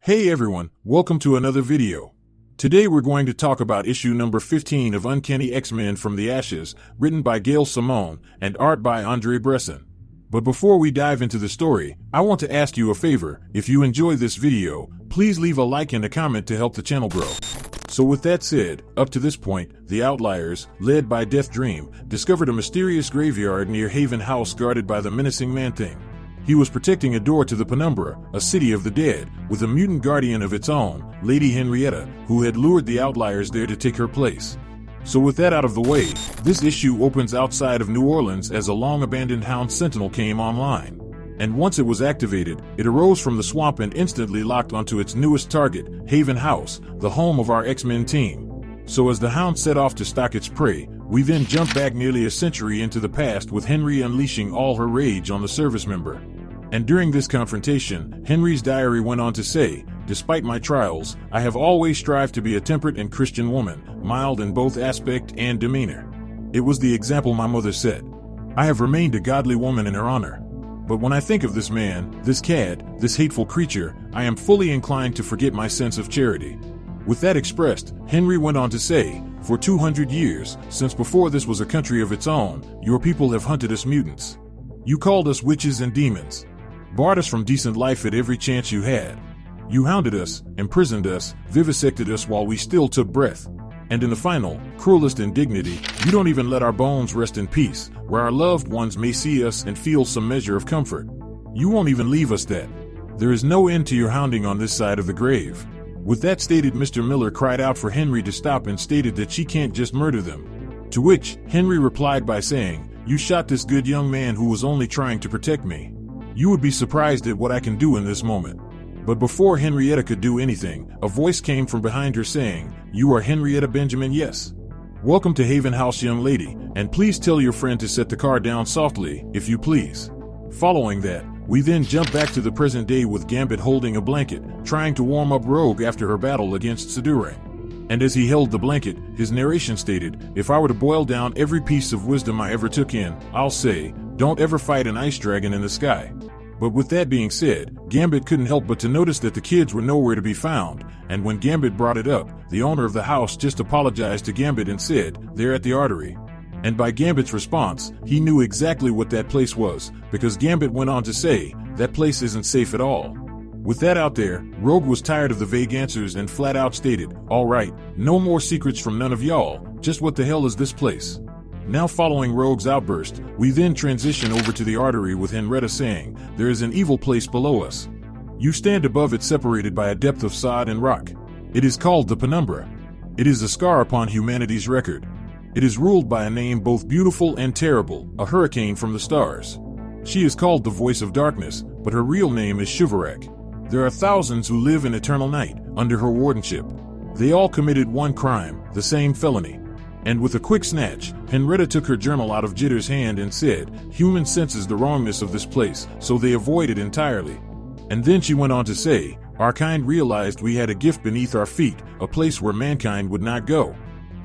Hey everyone, welcome to another video. Today we're going to talk about issue number 15 of Uncanny X-Men From the Ashes, written by Gail Simone and art by Andre Bresson. But before we dive into the story, I want to ask you a favor. If you enjoy this video, please leave a like and a comment to help the channel grow. So with that said, up to this point, the Outliers, led by Death Dream, discovered a mysterious graveyard near Haven House guarded by the menacing Man-Thing. He was protecting a door to the Penumbra, a city of the dead, with a mutant guardian of its own, Lady Henrietta, who had lured the Outliers there to take her place. So with that out of the way, this issue opens outside of New Orleans as a long-abandoned Hound Sentinel came online. And once it was activated, it arose from the swamp and instantly locked onto its newest target, Haven House, the home of our X-Men team. So as the Hound set off to stalk its prey, we then jump back nearly a century into the past with Henry unleashing all her rage on the service member. And during this confrontation, Henry's diary went on to say, "Despite my trials, I have always strived to be a temperate and Christian woman, mild in both aspect and demeanor. It was the example my mother set. I have remained a godly woman in her honor. But when I think of this man, this cad, this hateful creature, I am fully inclined to forget my sense of charity." With that expressed, Henry went on to say, "For 200 years, since before this was a country of its own, your people have hunted us mutants. You called us witches and demons. Barred us from decent life at every chance you had. You hounded us, imprisoned us, vivisected us while we still took breath. And in the final, cruelest indignity, you don't even let our bones rest in peace, where our loved ones may see us and feel some measure of comfort. You won't even leave us that. There is no end to your hounding on this side of the grave." With that stated, Mr. Miller cried out for Henry to stop and stated that she can't just murder them. To which, Henry replied by saying, "You shot this good young man who was only trying to protect me. You would be surprised at what I can do in this moment." But before Henrietta could do anything, a voice came from behind her saying, "You are Henrietta Benjamin, yes? Welcome to Haven House, young lady, and please tell your friend to set the car down softly, if you please." Following that, we then jump back to the present day with Gambit holding a blanket, trying to warm up Rogue after her battle against Sidure. And as he held the blanket, his narration stated, "If I were to boil down every piece of wisdom I ever took in, I'll say, don't ever fight an ice dragon in the sky." But with that being said, Gambit couldn't help but to notice that the kids were nowhere to be found, and when Gambit brought it up, the owner of the house just apologized to Gambit and said, "They're at the Artery." And by Gambit's response, he knew exactly what that place was, because Gambit went on to say, "That place isn't safe at all." With that out there, Rogue was tired of the vague answers and flat out stated, "All right, no more secrets from none of y'all, just what the hell is this place?" Now following Rogue's outburst, we then transition over to the Artery with Henrietta saying, "There is an evil place below us. You stand above it separated by a depth of sod and rock. It is called the Penumbra. It is a scar upon humanity's record. It is ruled by a name both beautiful and terrible, a hurricane from the stars. She is called the Voice of Darkness, but her real name is Shiverac. There are thousands who live in eternal night, under her wardenship. They all committed one crime, the same felony." And with a quick snatch, Henrietta took her journal out of Jitter's hand and said, "Human senses the wrongness of this place, so they avoid it entirely." And then she went on to say, "Our kind realized we had a gift beneath our feet, a place where mankind would not go.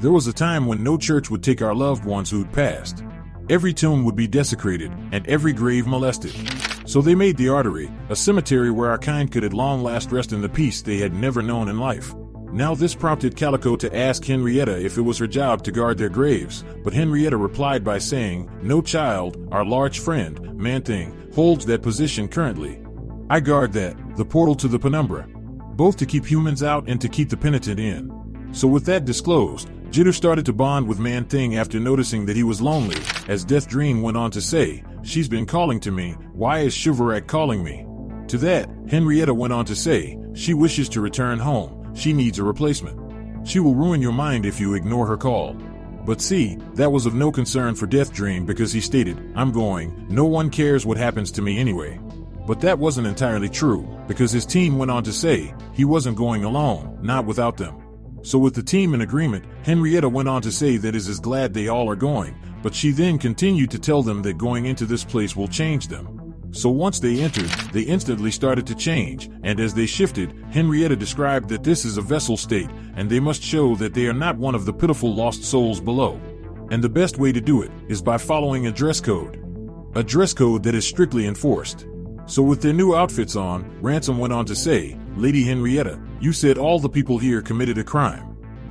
There was a time when no church would take our loved ones who'd passed. Every tomb would be desecrated, and every grave molested. So they made the Artery, a cemetery where our kind could at long last rest in the peace they had never known in life." Now this prompted Calico to ask Henrietta if it was her job to guard their graves, but Henrietta replied by saying, "No, child, our large friend, Man-Thing, holds that position currently. I guard that, the portal to the Penumbra, both to keep humans out and to keep the penitent in." So with that disclosed, Jitter started to bond with Man-Thing after noticing that he was lonely, as Death Dream went on to say, "She's been calling to me, why is Shiverac calling me?" To that, Henrietta went on to say, "She wishes to return home. She needs a replacement. She will ruin your mind if you ignore her call." But see, that was of no concern for Death Dream because he stated, "I'm going, no one cares what happens to me anyway." But that wasn't entirely true, because his team went on to say, he wasn't going alone, not without them. So with the team in agreement, Henrietta went on to say that is glad they all are going, but she then continued to tell them that going into this place will change them. So once they entered, they instantly started to change, and as they shifted, Henrietta described that this is a vessel state, and they must show that they are not one of the pitiful lost souls below. And the best way to do it is by following a dress code. A dress code that is strictly enforced. So with their new outfits on, Ransom went on to say, Lady Henrietta, you said all the people here committed a crime.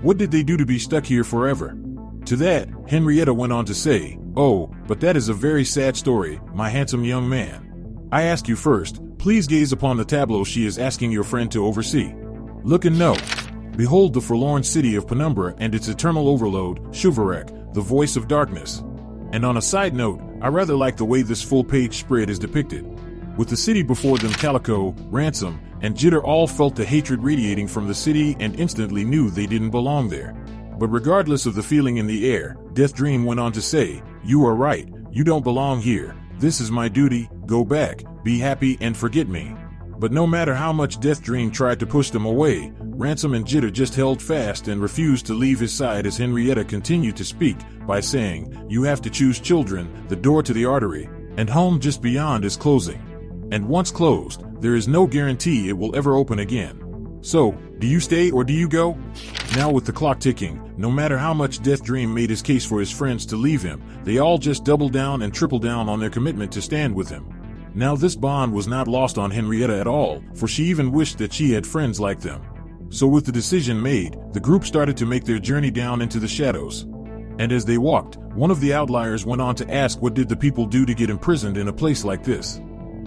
What did they do to be stuck here forever? To that, Henrietta went on to say, oh, but that is a very sad story, my handsome young man. I ask you first, please gaze upon the tableau she is asking your friend to oversee. Look and know. Behold the forlorn city of Penumbra and its eternal overload, Shuvarak, the voice of darkness. And on a side note, I rather like the way this full-page spread is depicted. With the city before them, Calico, Ransom, and Jitter all felt the hatred radiating from the city and instantly knew they didn't belong there. But regardless of the feeling in the air, Death Dream went on to say, you are right, you don't belong here. This is my duty, go back, be happy and forget me. But no matter how much Death Dream tried to push them away, Ransom and Jitter just held fast and refused to leave his side as Henrietta continued to speak by saying, you have to choose children, the door to the artery, and home just beyond is closing. And once closed, there is no guarantee it will ever open again. So, do you stay or do you go? Now with the clock ticking, no matter how much Death Dream made his case for his friends to leave him, they all just doubled down and tripled down on their commitment to stand with him. Now this bond was not lost on Henrietta at all, for she even wished that she had friends like them. So with the decision made, the group started to make their journey down into the shadows. And as they walked, one of the Outliers went on to ask what did the people do to get imprisoned in a place like this.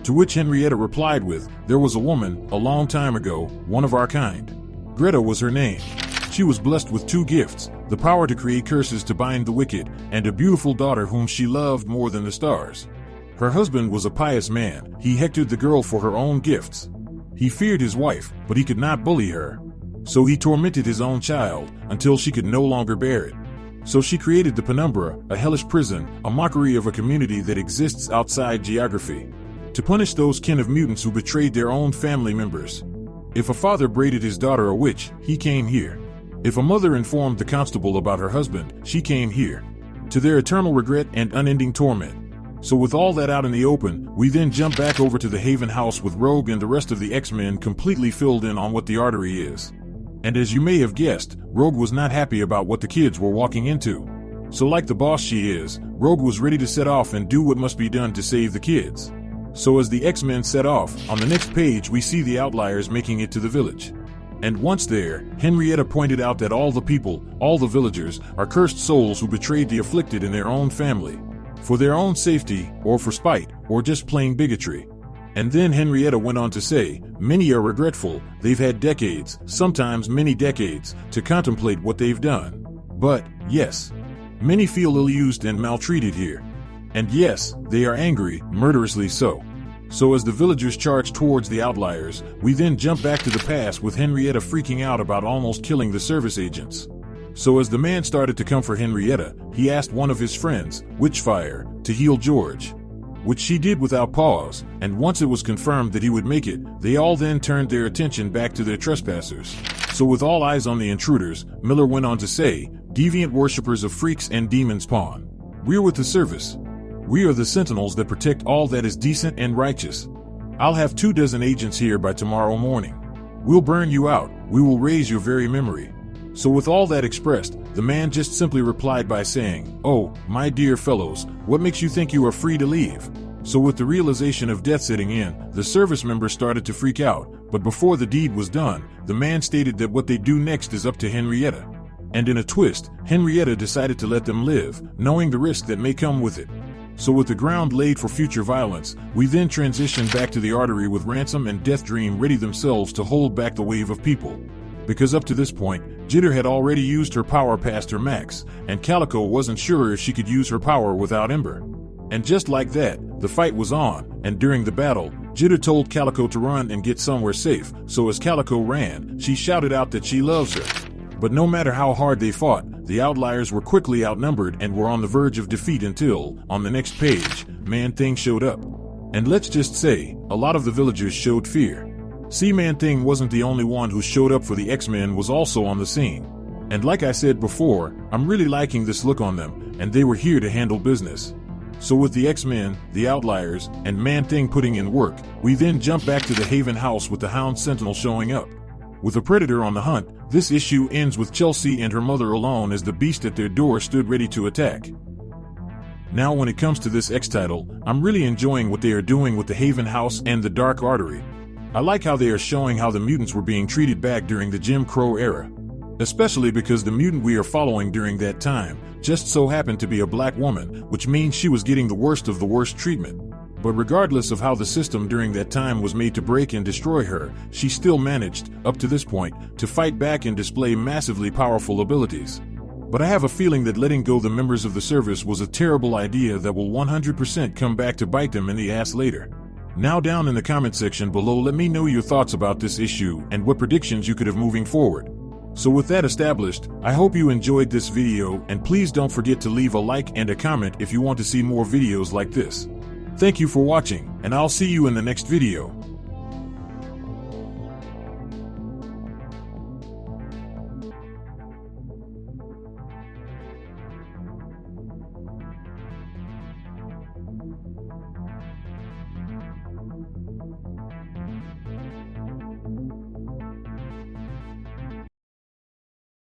To which Henrietta replied with, there was a woman, a long time ago, one of our kind. Greta was her name. She was blessed with 2 gifts, the power to create curses to bind the wicked, and a beautiful daughter whom she loved more than the stars. Her husband was a pious man. He hectored the girl for her own gifts. He feared his wife, but he could not bully her. So he tormented his own child, until she could no longer bear it. So she created the Penumbra, a hellish prison, a mockery of a community that exists outside geography, to punish those kin of mutants who betrayed their own family members. If a father braided his daughter a witch, he came here. If a mother informed the constable about her husband, she came here. To their eternal regret and unending torment. So with all that out in the open, we then jump back over to the Haven house with Rogue and the rest of the X-Men completely filled in on what the artery is. And as you may have guessed, Rogue was not happy about what the kids were walking into. So like the boss she is, Rogue was ready to set off and do what must be done to save the kids. So as the X-Men set off, on the next page we see the Outliers making it to the village. And once there, Henrietta pointed out that all the people, all the villagers, are cursed souls who betrayed the afflicted in their own family. For their own safety, or for spite, or just plain bigotry. And then Henrietta went on to say, many are regretful, they've had decades, sometimes many decades, to contemplate what they've done. But, yes, many feel ill-used and maltreated here. And yes, they are angry, murderously so. So as the villagers charge towards the Outliers, we then jump back to the past with Henrietta freaking out about almost killing the service agents. So as the man started to come for Henrietta, he asked one of his friends, Witchfire, to heal George. Which she did without pause, and once it was confirmed that he would make it, they all then turned their attention back to their trespassers. So with all eyes on the intruders, Miller went on to say, deviant worshippers of freaks and demons pawn. We're with the service. We are the sentinels that protect all that is decent and righteous. I'll have 24 agents here by tomorrow morning. We'll burn you out, we will raise your very memory. So with all that expressed, the man just simply replied by saying, oh, my dear fellows, what makes you think you are free to leave? So with the realization of death setting in, the service members started to freak out, but before the deed was done, the man stated that what they do next is up to Henrietta. And in a twist, Henrietta decided to let them live, knowing the risk that may come with it. So with the ground laid for future violence, we then transition back to the artery with Ransom and Death Dream ready themselves to hold back the wave of people. Because up to this point, Jitter had already used her power past her max, and Calico wasn't sure if she could use her power without Ember. And just like that, the fight was on, and during the battle, Jitter told Calico to run and get somewhere safe, so as Calico ran, she shouted out that she loves her. But no matter how hard they fought, the Outliers were quickly outnumbered and were on the verge of defeat until, on the next page, Man-Thing showed up. And let's just say, a lot of the villagers showed fear. See, Man-Thing wasn't the only one who showed up, for the X-Men was also on the scene. And like I said before, I'm really liking this look on them, and they were here to handle business. So with the X-Men, the Outliers, and Man-Thing putting in work, we then jump back to the Haven house with the Hound Sentinel showing up. With a predator on the hunt, this issue ends with Chelsea and her mother alone as the beast at their door stood ready to attack. Now when it comes to this X title, I'm really enjoying what they are doing with the Haven house and the Dark Artery. I like how they are showing how the mutants were being treated back during the Jim Crow era. Especially because the mutant we are following during that time just so happened to be a black woman, which means she was getting the worst of the worst treatment. But regardless of how the system during that time was made to break and destroy her, she still managed, up to this point, to fight back and display massively powerful abilities. But I have a feeling that letting go the members of the service was a terrible idea that will 100% come back to bite them in the ass later. Now down in the comment section below, let me know your thoughts about this issue and what predictions you could have moving forward. So with that established, I hope you enjoyed this video, and please don't forget to leave a like and a comment if you want to see more videos like this. Thank you for watching, and I'll see you in the next video.